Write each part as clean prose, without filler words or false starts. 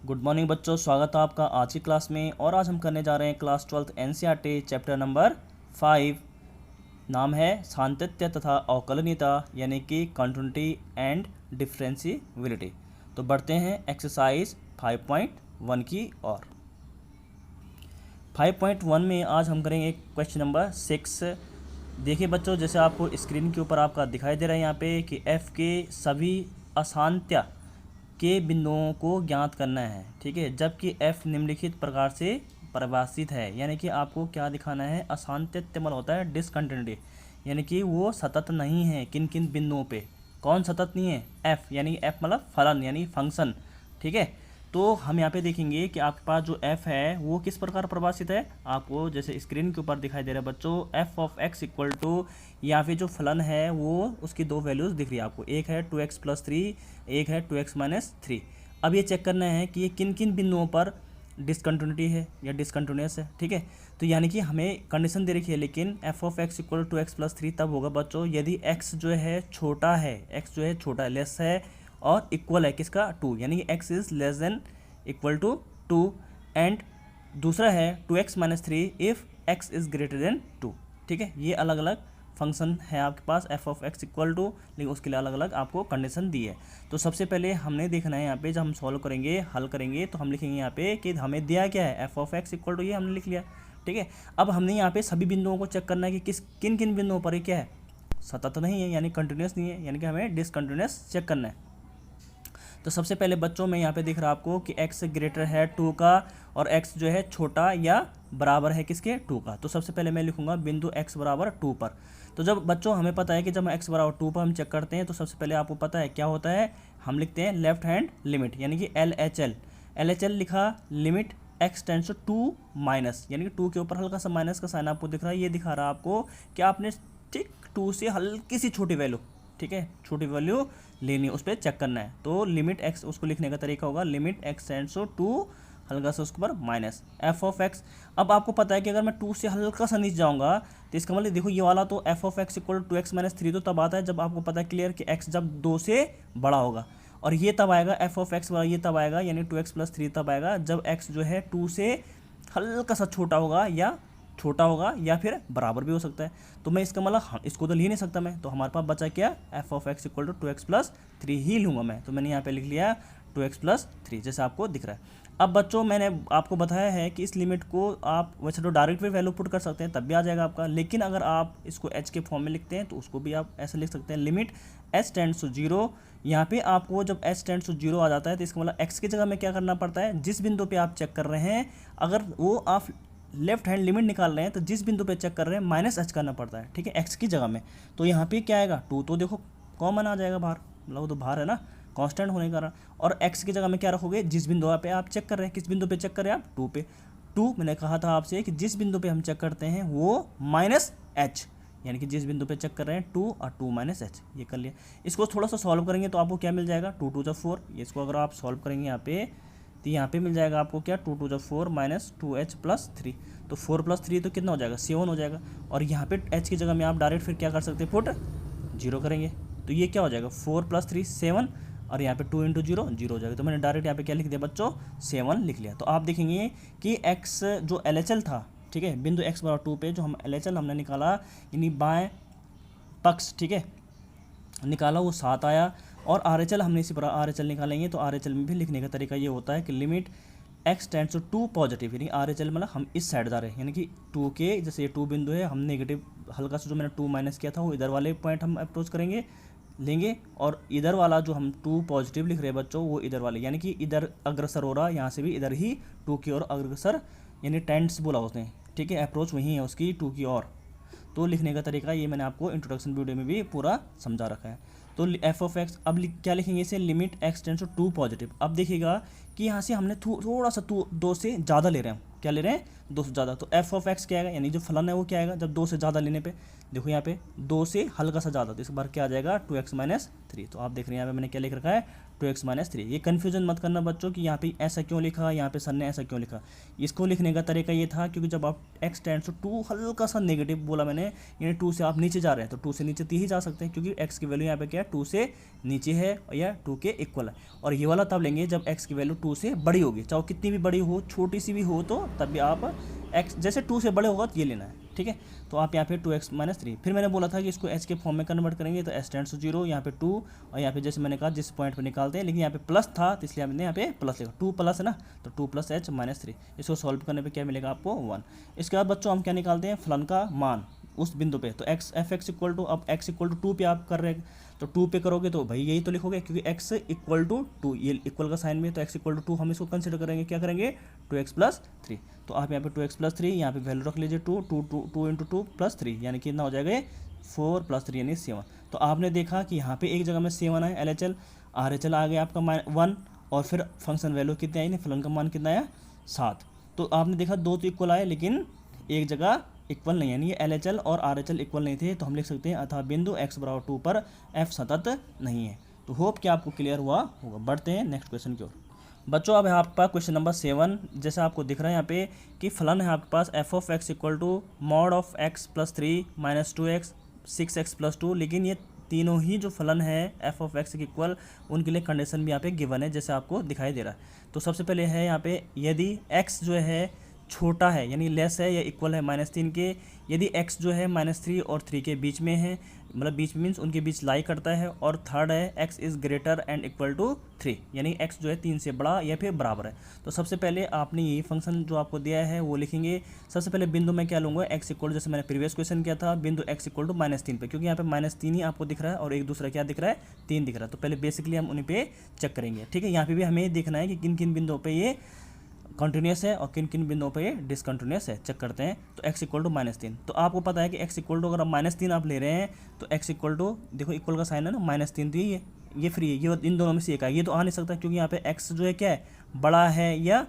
Good morning बच्चों, स्वागत है आपका आज की क्लास में। और आज हम करने जा रहे हैं class 12th NCERT chapter number 5। नाम है सांतत्य तथा अवकलनीयता यानी कि कंटिन्यूटी एंड डिफरेंशिएबिलिटी। तो बढ़ते हैं एक्सरसाइज 5.1 की ओर। 5.1 में आज हम करेंगे क्वेश्चन नंबर 6। देखिए बच्चों, जैसे आपको स्क्रीन के ऊपर आपका दिखाई दे रहा है यहाँ पे कि f के सभी असांत्य के बिंदुओं को ज्ञात करना है, ठीक है। जबकि f निम्नलिखित प्रकार से परिभाषित है, यानी कि आपको क्या दिखाना है, असांतत्य मतलब होता है डिसकंटिन्यूटी, यानी कि वो सतत नहीं है। किन किन बिंदुओं पे कौन सतत नहीं है, f, यानी f मतलब फलन यानी फंक्शन, ठीक है। तो हम यहाँ पे देखेंगे कि आपके पास जो f है वो किस प्रकार परिभाषित है। आपको जैसे स्क्रीन के ऊपर दिखाई दे रहा है बच्चों, f of x equal to, यहाँ पे जो फलन है वो उसकी दो वैल्यूज़ दिख रही है आपको, एक है 2x + 3, एक है 2x - 3। अब ये चेक करना है कि ये किन किन बिंदुओं पर डिसकंटिन्यूटी है या डिसकंटिन्यूअस है, ठीक है। तो यानी कि हमें कंडीशन दे रखी है, लेकिन f of x equal to x + 3 तब होगा बच्चों यदि x जो है छोटा है, x जो है छोटा लेस है और इक्वल है किसका, 2, यानी कि x is less than equal to 2। And दूसरा है 2x - 3 if x is greater than 2, ठीक है। ये अलग अलग फंक्शन है आपके पास f of x equal to, लेकिन उसके लिए अलग अलग आपको कंडीशन दी है। तो सबसे पहले हमने देखना है यहाँ पे, जब हम सॉल्व करेंगे हल करेंगे तो हम लिखेंगे यहाँ पे कि हमें दिया क्या है, f of x equal to, ये हमने लिख लिया, ठीक है। अब हमने यहाँ पे सभी बिंदुओं को चेक करना है कि किन किन बिंदुओं पर ये क्या है, सतत नहीं है यानी कंटिन्यूस नहीं है, यानी कि हमें डिसकंटिन्यूअस चेक करना है। तो सबसे पहले बच्चों में यहाँ पे दिख रहा है आपको कि x ग्रेटर है 2 का और x जो है छोटा या बराबर है किसके, 2 का। तो सबसे पहले मैं लिखूंगा बिंदु x बराबर 2 पर। तो जब बच्चों हमें पता है कि जब x बराबर 2 पर हम चेक करते हैं तो सबसे पहले आपको पता है क्या होता है, हम लिखते हैं लेफ्ट हैंड लिमिट यानी कि LHL लिखा, limit x tends to 2 minus, यानी कि 2 के ऊपर हल्का सा माइनस का साइन आपको दिख रहा है। ये दिखा रहा है आपको कि आपने ठीक 2 से हल्की सी छोटी वैल्यू, ठीक है, छोटी वैल्यू लेनी, उस पर चेक करना है। तो लिमिट x, उसको लिखने का तरीका होगा लिमिट x टेंड्स टू 2 हल्का सा उसके ऊपर माइनस f ऑफ x। अब आपको पता है कि अगर मैं 2 से हल्का सा नीचे जाऊंगा तो इसका मतलब देखो ये वाला तो f of x equal to 2x - 3 तो तब आता है जब आपको पता है क्लियर कि x जब 2 से बड़ा होगा, और ये तब आएगा f ऑफ x, ये तब आएगा यानी 2x + 3 तब आएगा जब x जो है 2 से हल्का सा छोटा होगा या फिर बराबर भी हो सकता है। तो मैं इसका मतलब इसको तो ले नहीं सकता मैं, तो हमारे पास बचा क्या, f of x equal to 2x + 3 ही लूँगा मैं। तो मैंने यहाँ पे लिख लिया 2x + 3 जैसे आपको दिख रहा है। अब बच्चों मैंने आपको बताया है कि इस लिमिट को आप वैसे तो डायरेक्ट भी वैल्यू पुट कर सकते हैं तब भी आ जाएगा आपका, लेकिन अगर आप इसको h के फॉर्म में लिखते हैं तो उसको भी आप ऐसे लिख सकते हैं, लिमिट h टेंड्स टू 0। यहाँ पे आपको जब h टेंड्स टू 0 आ जाता है तो इसका मतलब x की जगह में क्या करना पड़ता है, जिस बिंदु पे आप चेक कर रहे हैं, अगर वो आप लेफ्ट हैंड लिमिट निकाल रहे हैं तो जिस बिंदु पे चेक कर रहे हैं -h करना पड़ता है, ठीक है, x की जगह में। तो यहाँ पे क्या आएगा, 2, तो देखो कॉमन आ जाएगा बाहर, मतलब वो तो बाहर है ना कांस्टेंट होने के कारण। और x की जगह में क्या रखोगे, जिस बिंदु पे आप चेक कर रहे हैं, किस बिंदु पे चेक कर रहे हैं आप, 2 पे। 2 मैंने कहा था आपसे कि जिस बिंदु पे हम चेक करते हैं वो -h, यानी कि जिस बिंदु पे चेक कर रहे हैं 2 और 2 -h, ये कर लिया। इसको थोड़ा सा सॉल्व करेंगे तो आपको क्या मिल जाएगा, 2 2 4, इसको अगर आप सॉल्व करेंगे यहाँ पे तो यहाँ पे मिल जाएगा आपको क्या, 2 2 4 -2h + 3। तो 4 + 3 तो कितना हो जाएगा, 7 हो जाएगा। और यहाँ पे h की जगह में आप डायरेक्ट फिर क्या कर सकते हैं, पुट 0 करेंगे तो ये क्या हो जाएगा, 4 + 3 7, और यहाँ पे 2 × 0 0 हो जाएगा। तो मैंने डायरेक्ट यहाँ पे क्या लिख दिया बच्चों, 7 लिख लिया। तो आप देखेंगे कि x जो LHL था, ठीक है, बिंदु x बराबर 2 पे जो हम LHL हमने निकाला यानी बाएँ पक्ष, ठीक है, निकाला वो 7 आया। और RHL हमने इसी पर RHL निकालेंगे तो RHL में भी लिखने का तरीका ये होता है कि limit x tends to 2 positive, यानी RHL मतलब हम इस साइड जा रहे हैं, यानी कि 2 के जैसे ये 2 बिंदु है, हम नेगेटिव हल्का सा जो मैंने 2 माइनस किया था वो इधर वाले पॉइंट हम अप्रोच लेंगे, और इधर वाला जो हम 2 पॉजिटिव लिख रहे हैं बच्चों वो इधर वाले, यानी कि इधर अग्रसर हो रहा है, यहाँ से भी इधर ही 2 की ओर अग्रसर, यानी टेंड्स बोला होते हैं, ठीक है, अप्रोच वही है उसकी 2 की ओर। तो लिखने का तरीका ये मैंने आपको इंट्रोडक्शन वीडियो में भी पूरा समझा रखा है। तो f ऑफ x, अब क्या लिखेंगे इसे, limit x tends to 2 positive. अब देखिएगा कि यहाँ से हमने थोड़ा सा 2 से ज़्यादा ले रहे हैं, क्या ले रहे हैं, 2 से ज़्यादा, तो एफ ऑफ एक्स क्या आएगा, यानी जो फलन है वो क्या आएगा जब 2 से ज़्यादा लेने पे, देखो यहाँ पे 2 से हल्का सा ज़्यादा, तो इस बार क्या आ जाएगा 2x माइनस 3। तो आप देख रहे हैं यहाँ पे मैंने क्या लिख रखा है 2x माइनस 3। ये कन्फ्यूजन मत करना बच्चों कि यहाँ पे ऐसा क्यों लिखा, यहाँ पे सर ने ऐसा क्यों लिखा। इसको लिखने का तरीका ये था क्योंकि जब आप x टेंड्स टू 2 हल्का सा नेगेटिव बोला मैंने, यानी 2 से आप नीचे जा रहे हैं तो 2 से नीचे ही जा सकते हैं क्योंकि x की वैल्यू यहाँ पे क्या है 2 से नीचे है या 2 के इक्वल है। और ये वाला तब लेंगे जब x की वैल्यू 2 से बड़ी होगी, चाहे कितनी भी बड़ी हो, छोटी सी भी हो, तो तब भी आप x जैसे 2 से बड़े होगा तो ये लेना है, ठीक है। तो आप यहाँ पे 2x माइनस 3, फिर मैंने बोला था कि इसको h के फॉर्म में कन्वर्ट करेंगे तो s टेंड्स टू 0, यहाँ पे 2, और यहाँ पे जैसे मैंने कहा जिस पॉइंट पे निकालते हैं, लेकिन यहाँ पे प्लस था तो इसलिए हमने यहाँ पे प्लस लिखा, 2 प्लस है ना, तो 2 प्लस h माइनस 3। इसको सॉल्व करने पे क्या मिलेगा आपको 1। इसके बाद बच्चों हम क्या निकालते हैं, फलन का मान उस बिंदु पे, तो x f x equal to, अब x इक्वल टू 2 पे आप कर रहे हैं तो 2 पे करोगे तो भाई यही तो लिखोगे क्योंकि x इक्वल टू 2, ये इक्वल का साइन में, तो x इक्वल टू 2 हम इसको कंसिडर करेंगे, क्या करेंगे 2x प्लस 3। तो आप यहाँ पे 2x प्लस 3, यहाँ पे वैल्यू रख लीजिए 2 इंटू 2 प्लस 3, यानी कि कितना हो जाएगा 4 प्लस 3 यानी 7। तो आपने देखा कि यहाँ पे एक जगह में 7 है LHL, RHL आ गया आपका 1, और फिर फंक्शन वैल्यू कितने आई, फलन का मान कितना आया 7। तो आपने देखा 2 तो इक्वल आए लेकिन एक जगह इक्वल नहीं, यानी ये LHL और RHL इक्वल नहीं थे, तो हम लिख सकते हैं अतः बिंदु x बराबर 2 पर f सतत नहीं है। तो होप कि आपको क्लियर हुआ होगा। बढ़ते हैं नेक्स्ट क्वेश्चन की ओर। बच्चों अब है आपके पास क्वेश्चन नंबर 7, जैसा आपको दिख रहा है यहाँ पे कि फलन है आपके पास f of x equal to mod of x plus 3 minus 2x 6x plus 2, लेकिन ये तीनों ही जो फलन है एफ ऑफ एक्स के इक्वल, उनके लिए कंडीशन भी यहाँ पे गिवन है जैसे आपको दिखाई दे रहा है। तो सबसे पहले है यहाँ पे यदि x जो है छोटा है यानी लेस है या इक्वल है -3 के, यदि x जो है -3 और 3 के बीच में है, मतलब बीच मीन्स उनके बीच लाई करता है, और थर्ड है x is greater and equal to 3, यानी x जो है 3 से बड़ा या फिर बराबर है। तो सबसे पहले आपने यही फंक्शन जो आपको दिया है वो लिखेंगे। सबसे पहले बिंदु में क्या लूँगा, x इक्वल, जैसे मैंने प्रीवियस क्वेश्चन किया था, बिंदु x इक्वल टू -3 पे, क्योंकि यहाँ पे -3 ही आपको दिख रहा है और एक दूसरा क्या दिख रहा है 3 दिख रहा है। तो पहले बेसिकली हम उन्हीं पे चेक करेंगे, ठीक है। यहाँ पे भी हमें देखना है कि किन किन बिंदुओं पर ये कंटिन्यूस है और किन किन बिंदुओं पे ये डिसकंटिन्यूस है, चेक करते हैं। तो x इक्वल टू -3, तो आपको पता है कि x इक्वल टू अगर आप -3 आप ले रहे हैं तो x इक्वल टू, देखो इक्वल का साइन है ना, -3 तो ये फ्री है, ये इन दोनों में से एक है, ये तो आ नहीं सकता क्योंकि यहाँ पे x जो है क्या है बड़ा है या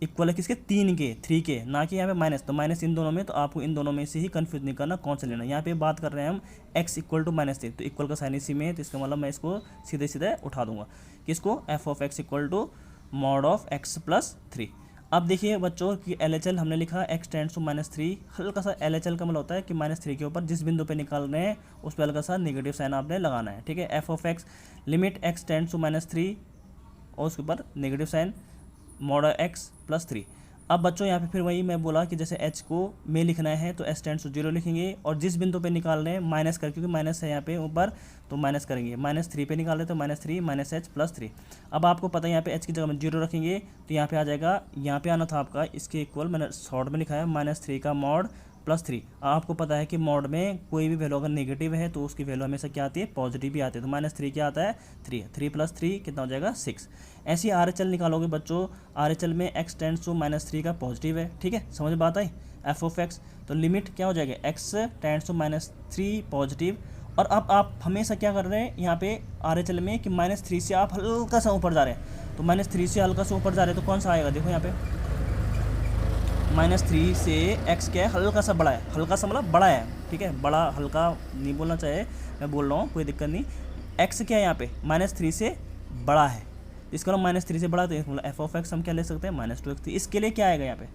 इक्वल है किसके 3 के, ना कि यहाँ पे माइनस, तो माइनस इन दोनों में, तो आपको इन दोनों में से ही कंफ्यूज नहीं करना कौन सा लेना। यहाँ पे बात कर रहे हैं हम x इक्वल टू -3, तो इक्वल का साइन इसी में है, तो इसका मतलब मैं इसको सीधे सीधे उठा दूंगा, किसको f of x equal to mod of x plus 3। अब देखिए बच्चों कि LHL हमने लिखा x टेंड्स टू -3, हल्का सा LHL का मतलब होता है कि -3 के ऊपर जिस बिंदु पे निकाल रहे हैं उस पर हल्का सा नेगेटिव साइन आपने लगाना है, ठीक है। F of x limit x tends to -3 और उसके ऊपर negative sign mod x plus 3। अब बच्चों यहाँ पे फिर वही मैं बोला कि जैसे h को में लिखना है तो s टेंड्स टू 0 लिखेंगे, और जिस बिंदु पे निकाल रहे हैं माइनस कर, क्योंकि माइनस है यहाँ पे ऊपर तो माइनस करेंगे, -3 पे निकाल रहे तो -3 माइनस h प्लस 3। अब आपको पता है यहाँ पे h की जगह में 0 रखेंगे तो यहाँ पे आ जाएगा, यहाँ पे आना था आपका इसके इक्वल, मैंने शॉर्ट में लिखा है -3 का मॉड प्लस 3। आपको पता है कि मॉड में कोई भी वैल्यू अगर नेगेटिव है तो उसकी वैल्यू हमेशा क्या आती है पॉजिटिव भी आती है, तो -3 क्या आता है 3 है, 3 प्लस 3 कितना हो जाएगा 6। ऐसे ही RHL निकालोगे बच्चों, RHL में x टेंड्स टू -3 का पॉजिटिव है, ठीक है, समझ में बात आई। एफ ऑफ एक्स तो लिमिट क्या हो जाएगा x टेंड्स टू -3 पॉजिटिव, और अब आप हमेशा क्या कर रहे हैं यहाँ पे RHL में कि -3 से आप हल्का सा ऊपर जा रहे हैं, तो -3 से हल्का सा ऊपर जा रहे हैं तो कौन सा आएगा, देखो यहाँ पे -3 से x क्या है हल्का सा बड़ा है, हल्का सा मतलब बड़ा है, ठीक है, बड़ा हल्का नहीं बोलना चाहिए, मैं बोल रहा हूँ कोई दिक्कत नहीं। x क्या है यहाँ पे -3 से बड़ा है, इसका मतलब -3 से बड़ा, तो मतलब एफ ऑफ एक्स हम क्या ले सकते हैं -2x, तो इसके लिए क्या आएगा यहाँ पे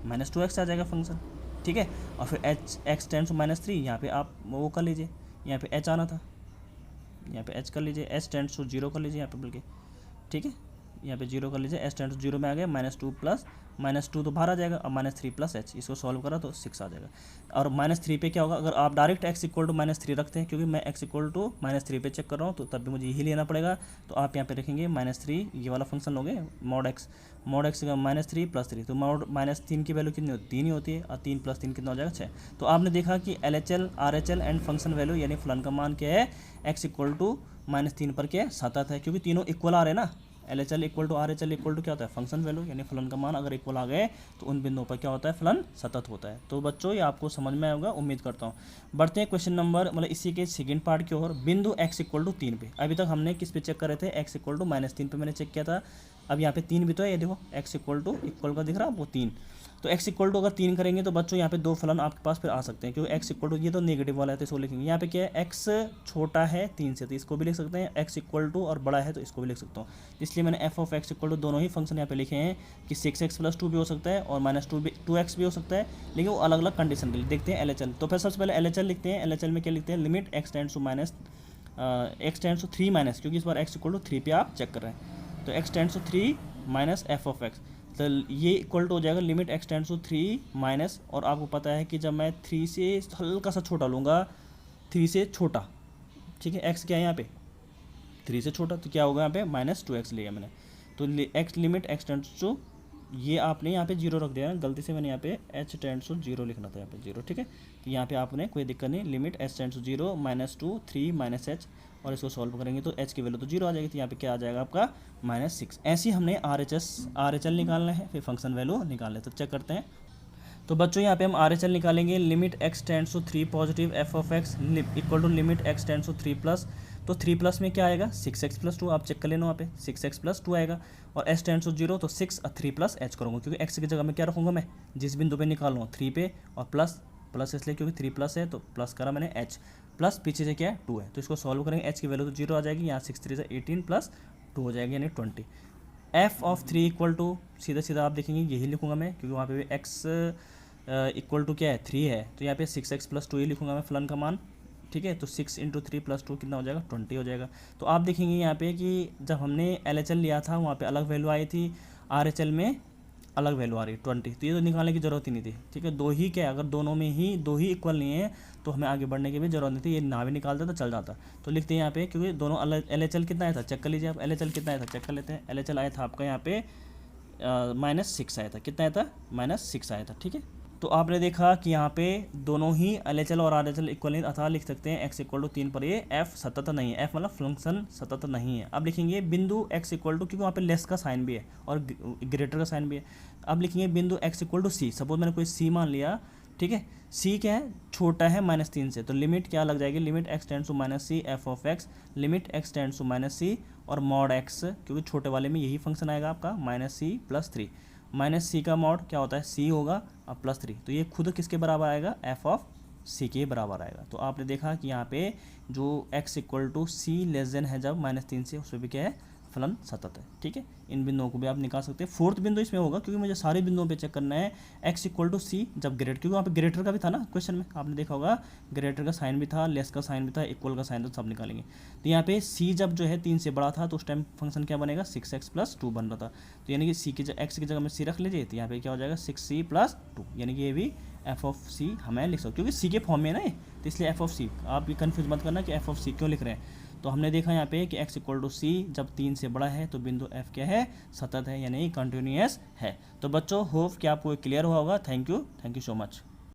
-2x आ जाएगा फंक्शन, ठीक है। और फिर x टेंड्स टू -3, यहाँ पे आप वो कर लीजिए, यहाँ पे h आना था, यहाँ पे h कर लीजिए, h टेंड्स टू 0 कर लीजिए यहाँ पे बल्कि, ठीक है, यहाँ पे 0 कर लीजिए, h टेंड्स टू 0 में आ गया -2 प्लस -2 तो बाहर आ जाएगा, और -3 प्लस h, इसको सॉल्व करा तो 6 आ जाएगा। और -3 पे क्या होगा, अगर आप डायरेक्ट x इक्वल टू -3 रखते हैं, क्योंकि मैं x इक्वल टू -3 पे चेक कर रहा हूँ तो तब भी मुझे यही लेना पड़ेगा, तो आप यहाँ पे रखेंगे -3, ये वाला फंक्शन लोगे मॉड x का -3 प्लस 3, तो मॉड -3 की वैल्यू कितनी होती 3 ही होती है, और 3 प्लस 3 कितना हो जाएगा 6। तो आपने देखा कि LHL RHL and function value यानी फलन का मान क्या है x इक्वल टू -3 पर क्या सतत है, क्योंकि तीनों इक्वल आ रहे हैं ना, LHL equal to RHL equal to क्या होता है फंक्शन वैल्यू, यानी फलन का मान अगर इक्वल आ गए तो उन बिंदुओं पर क्या होता है फलन सतत होता है। तो बच्चों ये आपको समझ में आएगा उम्मीद करता हूँ। बढ़ते हैं क्वेश्चन नंबर मतलब इसी के सेकंड पार्ट की ओर, बिंदु x इक्वल टू 3 पे। अभी तक हमने किस पे चेक कर रहे थे, x इक्वल टू -3 पे मैंने चेक किया था, अब यहाँ पे 3 भी तो है, ये देखो x इक्वल का दिख रहा है आपको 3, तो x इक्वल टू अगर 3 करेंगे तो बच्चों यहाँ पे दो फलन आपके पास फिर आ सकते हैं, क्योंकि x इक्वल टू ये तो नेगेटिव वाला है तो इसको लिखेंगे। यहाँ पे क्या है, x छोटा है 3 से तो इसको भी लिख सकते हैं, x इक्वल टू और बड़ा है तो इसको भी लिख सकता हूँ। इसलिए मैंने f of x equal to दोनों ही फंक्शन यहाँ पे लिखे हैं कि 6x + 2 भी हो सकता है और -2x भी हो सकता है, लेकिन वो अलग अलग कंडीशन के लिए। देखते हैं LHL। तो फिर सबसे पहले LHL लिखते हैं। LHL में क्या लिखते हैं, limit x tends to 3 minus, क्योंकि इस बार x इक्वल टू 3 पे आप चेक कर रहे हैं, तो x tends to 3 minus f of x, तो ये इक्वल टू हो जाएगा limit x tends to 3 minus, और आपको पता है कि जब मैं 3 से हल्का सा छोटा लूँगा, 3 से छोटा, ठीक है, x क्या है यहाँ पे 3 से छोटा, तो क्या होगा यहाँ पे -2x लिया मैंने, तो x limit x tends to, ये आपने यहाँ पे 0 रख दिया है, गलती से मैंने यहाँ पे h टेंड्स टू 0 लिखना था, यहाँ पे 0, ठीक है। तो यहाँ पे आपने कोई दिक्कत नहीं, limit h tends to 0 -2 3 minus h, और इसको सॉल्व करेंगे तो h की वैल्यू तो 0 आ जाएगी, तो यहाँ पे क्या आ जाएगा आपका -6। ऐसे ही हमने RHL निकालना है, फिर फंक्शन वैल्यू निकालना है, तो चेक करते हैं। तो बच्चों यहाँ पे हम RHL निकालेंगे, limit x tends to 3 positive f of x equal to limit x tends to 3 plus, तो 3 प्लस में क्या आएगा 6x + 2, आप चेक कर लेना वहाँ पे 6x + 2 आएगा, और h टेंड्स टू 0 तो 6 और 3 + h करूँगा, क्योंकि x की जगह में क्या रखूँगा, मैं जिस बिंदु पे निकालूँगा 3 पे, और प्लस इसलिए क्योंकि 3 प्लस है तो प्लस करा मैंने, h प्लस पीछे से क्या है 2 है, तो इसको सॉल्व करेंगे, h की वैल्यू तो 0 आ जाएगी, यहाँ 6 3 से 18 + 2 हो जाएगी यानी 20। f ऑफ 3 इक्वल टू सीधा आप देखेंगे यही लिखूँगा मैं, क्योंकि वहाँ पे भी x इक्वल टू क्या है 3 है, तो यहाँ पे 6x + 2 ही लिखूँगा मैं फलन का मान, ठीक है। तो 6 × 3 + 2 कितना हो जाएगा 20 हो जाएगा। तो आप देखेंगे यहाँ पे कि जब हमने LHL लिया था वहाँ पे अलग वैल्यू आई थी, RHL में अलग वैल्यू आ रही 20, तो ये तो निकालने की ज़रूरत ही नहीं थी, ठीक है। दो ही क्या, अगर दोनों में ही दो ही इक्वल नहीं है तो हमें आगे बढ़ने की भी जरूरत नहीं थी, ये ना भी निकालता तो चल जाता। तो लिखते हैं यहाँ पे, क्योंकि दोनों LHL कितना आया था चेक कर लीजिए आप, LHL कितना आया था चेक कर लेते हैं। LHL आया था आपका यहाँ पे -6 आया था, कितना आया था -6 आया था, ठीक है। तो आपने देखा कि यहाँ पे दोनों ही LHL और RHL इक्वल नहीं, अतः लिख सकते हैं x इक्वल टू 3 पर ये f सतत नहीं है, f मतलब फंक्शन सतत नहीं है। अब लिखेंगे बिंदु x इक्वल टू, क्योंकि वहाँ पे लेस का साइन भी है और ग्रेटर का साइन भी है। अब लिखेंगे बिंदु x equal to c, suppose मैंने कोई c मान लिया, ठीक है। c क्या है, छोटा है -3 से, तो लिमिट क्या लग जाएगी, limit x tends to -c f of x, limit x tends to -c और मॉड x, क्योंकि छोटे वाले में यही फंक्शन आएगा आपका -c + 3, -c का मॉड क्या होता है c होगा और +3, तो ये खुद किसके बराबर आएगा, f ऑफ c के बराबर आएगा। तो आपने देखा कि यहाँ पे जो x equal to c less than है जब -3 से, उसमें भी क्या है फलन सतत है, ठीक है। इन बिंदुओं को भी आप निकाल सकते हैं। फोर्थ बिंदु इसमें होगा, क्योंकि मुझे सारे बिंदुओं पे चेक करना है x इक्वल टू c जब ग्रेटर, क्योंकि वहाँ पे ग्रेटर का भी था ना क्वेश्चन में, आपने देखा होगा ग्रेटर का साइन भी था, लेस का साइन भी था, इक्वल का साइन था, सब निकालेंगे। तो यहाँ पे c जब जो है 3 से बड़ा था तो उस टाइम फंक्शन क्या बनेगा 6x + 2 बन रहा था, तो यानी कि c की x की जगह में c रख लीजिए, तो यहाँ पे क्या हो जाएगा 6c + 2, यानी कि ये भी f ऑफ c हमें लिख सकते, क्योंकि c के फॉर्म में है ना ये, तो इसलिए f ऑफ c, आप ये कन्फ्यूज मत करना कि f ऑफ c क्यों लिख रहे हैं। तो हमने देखा यहाँ पे कि x इक्वल टू c जब 3 से बड़ा है तो बिंदु f क्या है, सतत है यानी कंटिन्यूअस है। तो बच्चों होप कि आपको क्लियर हुआ होगा। Thank you so much.